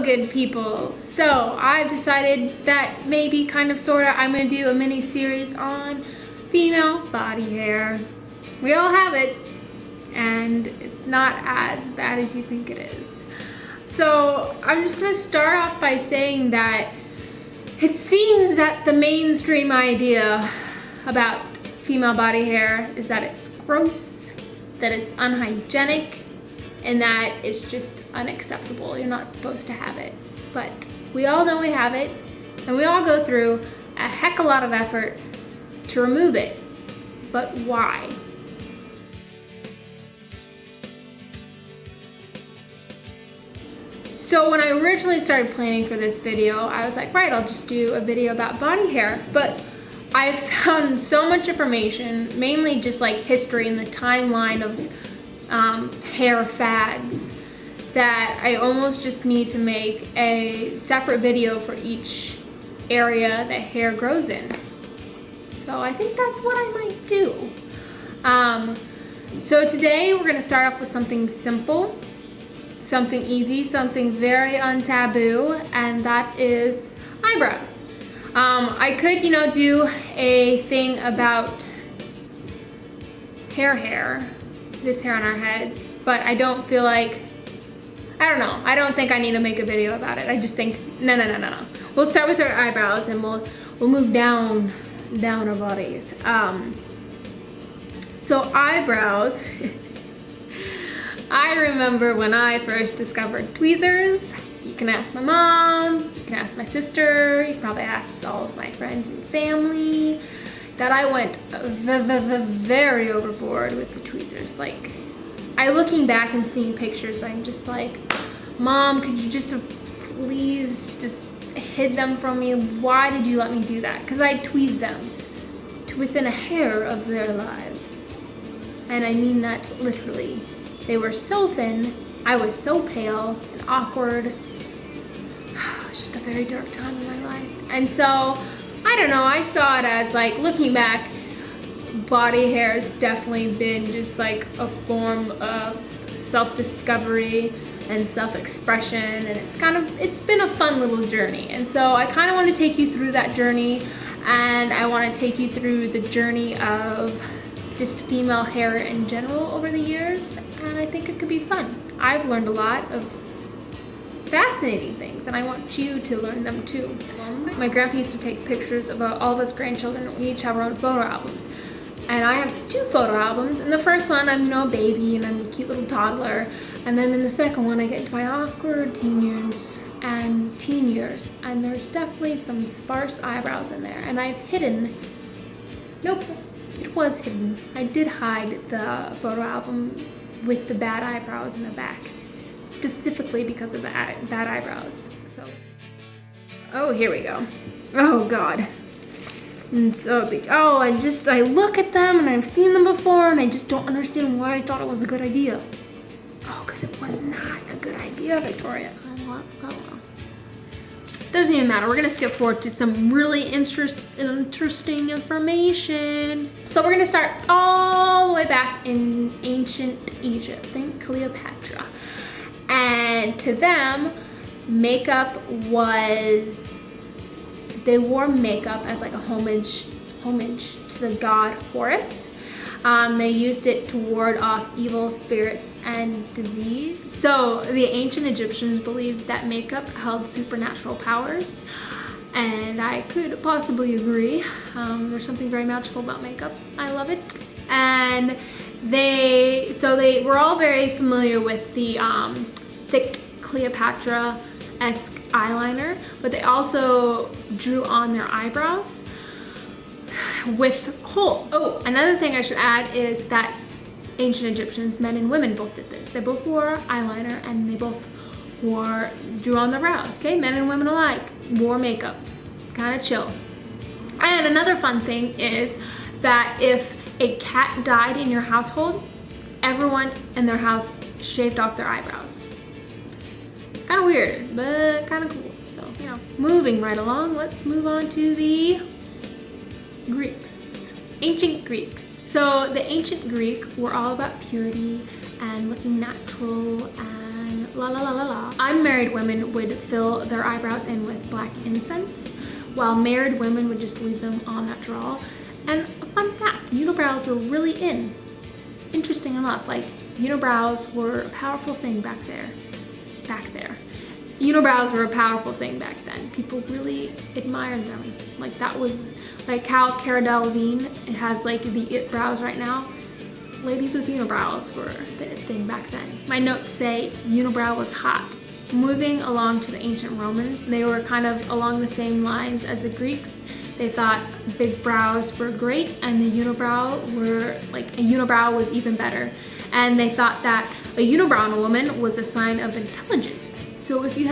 Hello good people. So I've decided that maybe kind of sorta I'm gonna do a mini series on female body hair. We all have it and it's not as bad as you think it is. So I'm just gonna start off by saying that it seems that the mainstream idea about female body hair is that it's gross, that it's unhygienic, and that it's just unacceptable. You're not supposed to have it. But we all know we have it, and we all go through a heck of a lot of effort to remove it. But why? So when I originally started planning for this video, I was like, right, I'll just do a video about body hair. But I found so much information, mainly just like history and the timeline of hair fads, that I almost just need to make a separate video for each area that hair grows in. So I think that's what I might do. So today we're gonna start off with something simple, something easy, something very untaboo, and that is eyebrows. I could, do a thing about this hair on our heads, but I don't feel like, I don't know, I don't think I need to make a video about it. I just think, no. We'll start with our eyebrows and we'll move down our bodies. So eyebrows, I remember when I first discovered tweezers. You can ask my mom, you can ask my sister, you can probably ask all of my friends and family, that I went very overboard with the tweezers. Like, looking back and seeing pictures, I'm just like, Mom, could you just have please just hid them from me? Why did you let me do that? Because I tweezed them to within a hair of their lives. And I mean that literally. They were so thin, I was so pale and awkward. It was just a very dark time in my life. And so, I don't know, I saw it as like, looking back, body hair has definitely been just like a form of self-discovery and self-expression, and it's been a fun little journey. And so I kind of want to take you through that journey, and I want to take you through the journey of just female hair in general over the years, and I think it could be fun. I've learned a lot of fascinating things, and I want you to learn them too. My grandpa used to take pictures of all of us grandchildren, and we each have our own photo albums. And I have 2 photo albums. In the first one, I'm a baby and I'm a cute little toddler. And then in the second one, I get into my awkward teen years. And there's definitely some sparse eyebrows in there. And I've hidden, nope, it was hidden. I did hide the photo album with the bad eyebrows in the back, specifically because of the bad eyebrows. So, oh, here we go. Oh God. And so big. Oh, I look at them and I've seen them before and I just don't understand why I thought it was a good idea. Oh, because it was not a good idea, Victoria. Oh well. Doesn't even matter. We're gonna skip forward to some really interesting information. So we're gonna start all the way back in ancient Egypt. Think Cleopatra. And to them, makeup was, they wore makeup as like a homage to the god Horus. They used it to ward off evil spirits and disease. So the ancient Egyptians believed that makeup held supernatural powers, and I could possibly agree. There's something very magical about makeup. I love it. And they were all very familiar with the thick Cleopatra-esque eyeliner, but they also drew on their eyebrows with kohl. Oh, another thing I should add is that ancient Egyptians, men and women, both did this. They both wore eyeliner and they both drew on their brows. Okay, men and women alike wore makeup. Kind of chill. And another fun thing is that if a cat died in your household, everyone in their house shaved off their eyebrows. Kind of weird, but kind of cool. So, moving right along, let's move on to the Greeks. Ancient Greeks. So the ancient Greek were all about purity and looking natural and la la la la la. Unmarried women would fill their eyebrows in with black incense, while married women would just leave them all natural. And a fun fact, unibrows were really in. Interesting enough, like unibrows were a powerful thing back there. Unibrows were a powerful thing back then. People really admired them. Like that was like how Cara Delevingne has like the it brows right now. Ladies with unibrows were the thing back then. My notes say unibrow was hot. Moving along to the ancient Romans, they were kind of along the same lines as the Greeks. They thought big brows were great and a unibrow was even better. And they thought that a unibrow in a woman was a sign of intelligence. So if you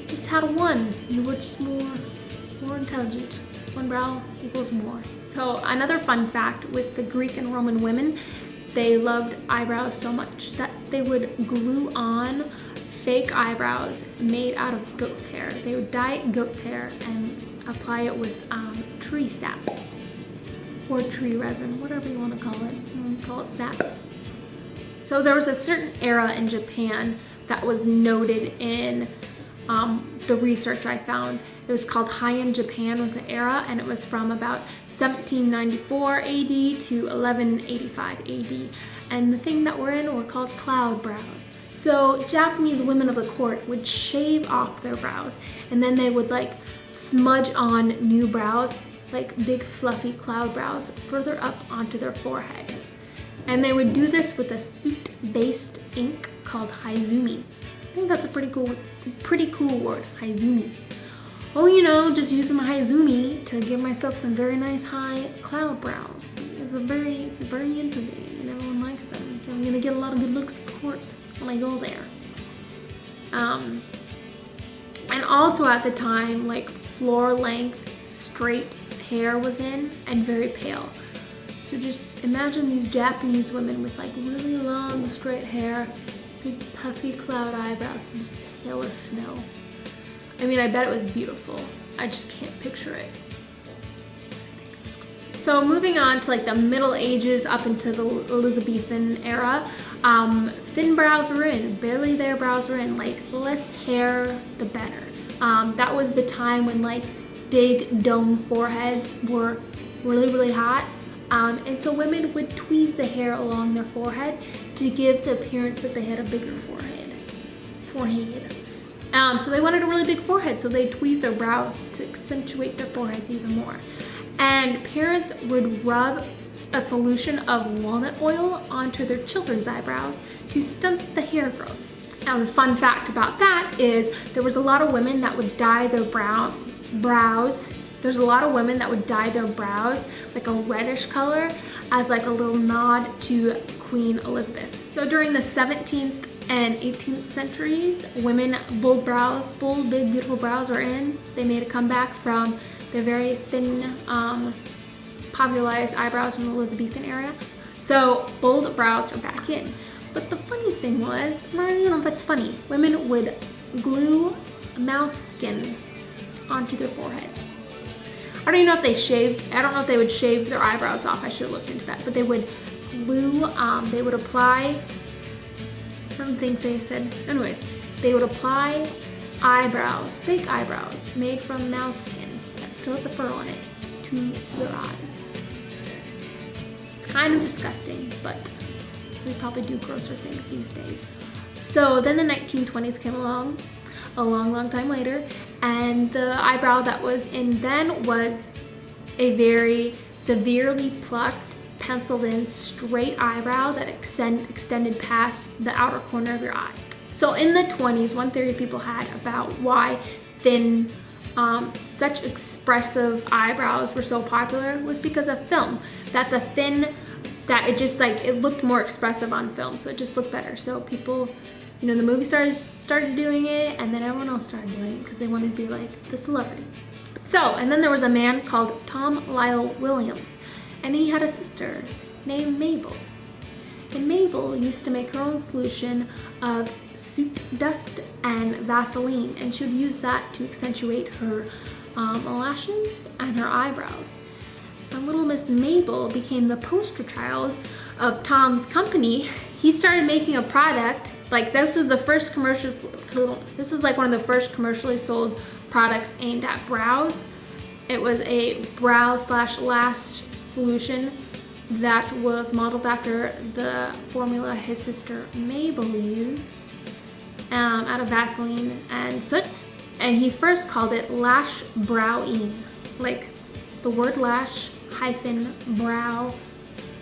just had one, you were just more intelligent. One brow equals more. So another fun fact with the Greek and Roman women, they loved eyebrows so much that they would glue on fake eyebrows made out of goat's hair. They would dye goat's hair and apply it with tree sap or tree resin, whatever you want to call it. You want to call it sap. So there was a certain era in Japan that was noted in the research I found. It was called Heian Japan was the era, and it was from about 1794 AD to 1185 AD. And the thing that we're in were called cloud brows. So Japanese women of the court would shave off their brows, and then they would like smudge on new brows, like big fluffy cloud brows, further up onto their forehead. And they would do this with a soot-based ink called Haizumi. I think that's a pretty cool word, Haizumi. Oh, just using my Haizumi to give myself some very nice high cloud brows. It's very in thing, and everyone likes them. I'm gonna get a lot of good looks at the court when I go there. And also at the time, like floor length straight hair was in and very pale. So just imagine these Japanese women with like really long straight hair, big puffy cloud eyebrows, and just pale as snow. I mean, I bet it was beautiful. I just can't picture it. So moving on to like the Middle Ages up into the Elizabethan era, thin brows were in, barely their brows were in, like less hair, the better. That was the time when like big dome foreheads were really, really hot. And so women would tweeze the hair along their forehead to give the appearance that they had a bigger forehead. So they wanted a really big forehead, so they tweezed their brows to accentuate their foreheads even more. And parents would rub a solution of walnut oil onto their children's eyebrows to stunt the hair growth. Now the fun fact about that is there was a lot of women that would dye their brows. There's a lot of women that would dye their brows like a reddish color as like a little nod to Queen Elizabeth. So during the 17th and 18th centuries, women, bold big beautiful brows were in. They made a comeback from the very thin, popularized eyebrows from the Elizabethan era. So bold brows are back in. But the funny thing was, I don't even know if it's funny, women would glue mouse skin onto their foreheads. I don't even know if they shaved, I don't know if they would shave their eyebrows off, I should have looked into that, but they would glue, they would apply, I don't think they said, anyways, they would apply eyebrows, fake eyebrows, made from mouse skin, that still had the fur on it, to their eyes. It's kind of disgusting, but we probably do grosser things these days. So then the 1920s came along, a long time later, and the eyebrow that was in then was a very severely plucked, penciled in, straight eyebrow that extended past the outer corner of your eye. So in the 20s, one theory people had about why thin, such expressive eyebrows were so popular was because of film. That the thin, that it just like, it looked more expressive on film, so it just looked better. So people, the movie started doing it, and then everyone else started doing it because they wanted to be like the celebrities. So, and then there was a man called Tom Lyle Williams, and he had a sister named Mabel. And Mabel used to make her own solution of soot dust and Vaseline, and she would use that to accentuate her eyelashes and her eyebrows. And little Miss Mabel became the poster child of Tom's company. He started making a product Like this was the first commercial, this is like one of the first commercially sold products aimed at brows. It was a brow slash lash solution that was modeled after the formula his sister Mabel used out of Vaseline and soot. And he first called it lash browing, like the word lash hyphen brow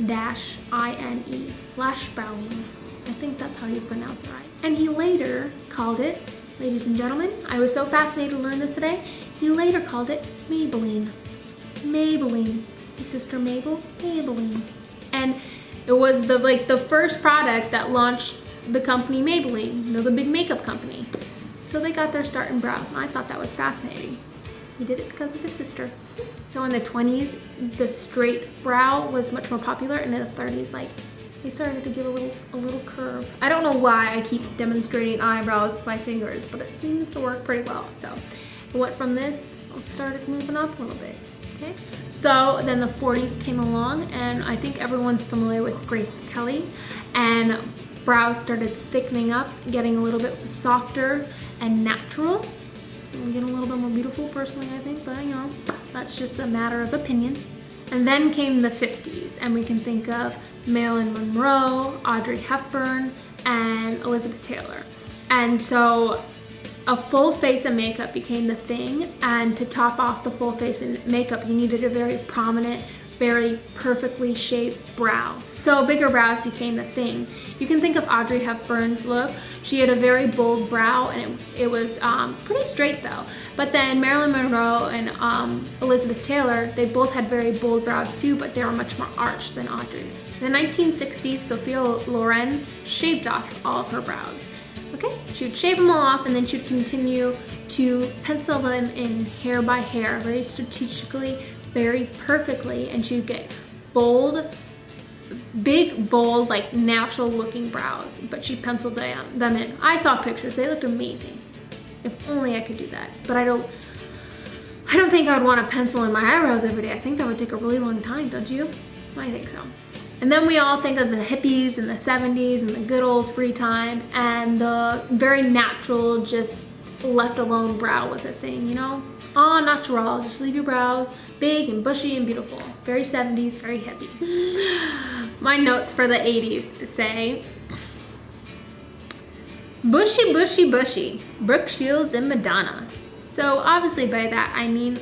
dash I-N-E, lash browing. I think that's how you pronounce it right. And he later called it, ladies and gentlemen, I was so fascinated to learn this today, he later called it Maybelline. Maybelline. His sister Mabel, Maybelline. And it was the first product that launched the company Maybelline, you know, the big makeup company. So they got their start in brows, and I thought that was fascinating. He did it because of his sister. So in the 20s, the straight brow was much more popular, and in the 30s, like, they started to give a little curve. I don't know why I keep demonstrating eyebrows with my fingers, but it seems to work pretty well. So it went from this, I started moving up a little bit, okay? So then the 40s came along, and I think everyone's familiar with Grace Kelly, and brows started thickening up, getting a little bit softer and natural. And getting a little bit more beautiful personally, I think, but you know, that's just a matter of opinion. And then came the 50s, and we can think of Marilyn Monroe, Audrey Hepburn, and Elizabeth Taylor. And so a full face of makeup became the thing, and to top off the full face of makeup, you needed a very prominent, very perfectly shaped brow. So bigger brows became the thing. You can think of Audrey Hepburn's look. She had a very bold brow, and it was pretty straight though. But then Marilyn Monroe and Elizabeth Taylor, they both had very bold brows too, but they were much more arched than Audrey's. In the 1960s, Sophia Loren shaved off all of her brows. Okay, she would shave them all off, and then she would continue to pencil them in hair by hair, very strategically, very perfectly, and she would get bold, big, bold, like natural looking brows, but she penciled them in. I saw pictures, they looked amazing. If only I could do that, but I don't think I would want to pencil in my eyebrows every day. I think that would take a really long time, don't you? I think so. And then we all think of the hippies in the 70s and the good old free times, and the very natural, just left alone brow was a thing, you know? Ah, natural, just leave your brows big and bushy and beautiful. Very 70s, very hippie. My notes for the 80s say, bushy, bushy, bushy, Brooke Shields and Madonna. So obviously by that I mean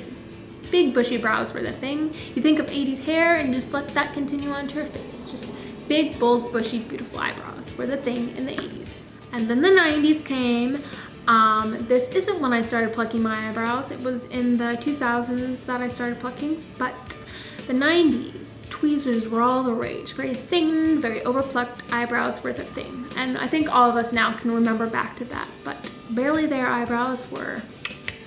big bushy brows were the thing. You think of 80s hair and just let that continue onto your face. Just big, bold, bushy, beautiful eyebrows were the thing in the 80s. And then the 90s came. This isn't when I started plucking my eyebrows. It was in the 2000s that I started plucking. But the 90s, tweezers were all the rage. Very thin, very overplucked eyebrows were the thing. And I think all of us now can remember back to that. But barely their eyebrows were.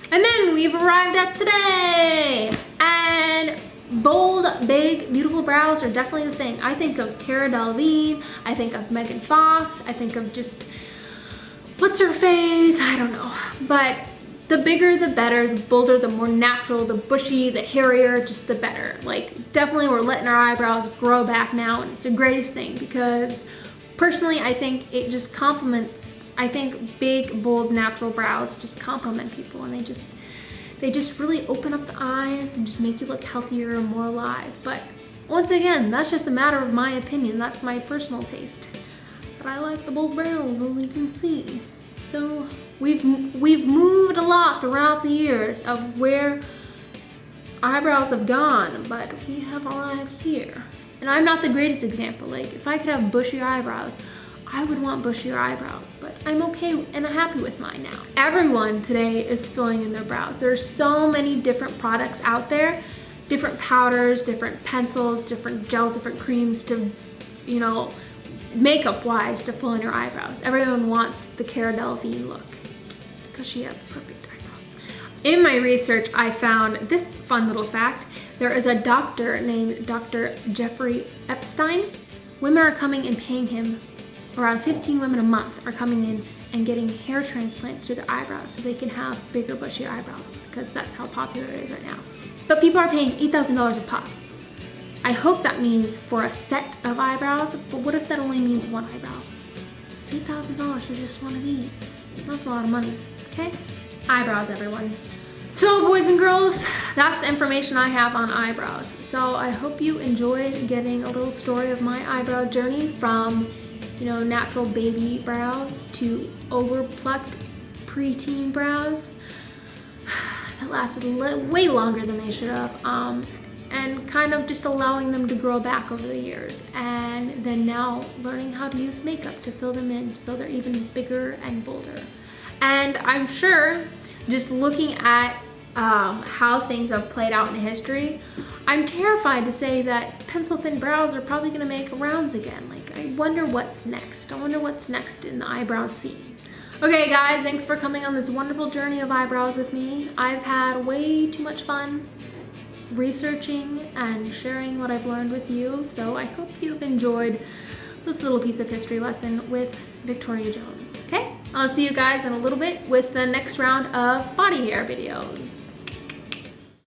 And then we've arrived at today. And bold, big, beautiful brows are definitely the thing. I think of Cara Delevingne. I think of Megan Fox. I think of just, what's her face? I don't know. But the bigger, the better, the bolder, the more natural, the bushy, the hairier, just the better. Like, definitely we're letting our eyebrows grow back now, and it's the greatest thing because personally, I think it just complements, I think big, bold, natural brows just compliment people, and they just really open up the eyes and just make you look healthier and more alive. But once again, that's just a matter of my opinion. That's my personal taste. But I like the bold brows, as you can see. So we've moved a lot throughout the years of where eyebrows have gone, but we have arrived here. And I'm not the greatest example. Like, if I could have bushier eyebrows, I would want bushier eyebrows, but I'm okay and happy with mine now. Everyone today is filling in their brows. There's so many different products out there, different powders, different pencils, different gels, different creams to, you know, makeup wise to fill in your eyebrows. Everyone wants the Cara Delevingne look because she has perfect eyebrows. In my research, I found this fun little fact. There is a doctor named Dr. Jeffrey Epstein. Women are coming and paying him, around 15 women a month are coming in and getting hair transplants to their eyebrows so they can have bigger, bushy eyebrows, because that's how popular it is right now. But people are paying $8,000 a pop. I hope that means for a set of eyebrows, but what if that only means one eyebrow? $8,000 for just one of these. That's a lot of money, okay? Eyebrows, everyone. So boys and girls, that's the information I have on eyebrows. So I hope you enjoyed getting a little story of my eyebrow journey from, you know, natural baby brows to over-plucked preteen brows that lasted way longer than they should have, and kind of just allowing them to grow back over the years, and then now learning how to use makeup to fill them in so they're even bigger and bolder. And I'm sure, just looking at how things have played out in history, I'm terrified to say that pencil thin brows are probably gonna make rounds again. Like, I wonder what's next. I wonder what's next in the eyebrow scene. Okay guys, thanks for coming on this wonderful journey of eyebrows with me. I've had way too much fun researching and sharing what I've learned with you, so I hope you've enjoyed this little piece of history lesson with Victoria Jones, okay? I'll see you guys in a little bit with the next round of body hair videos.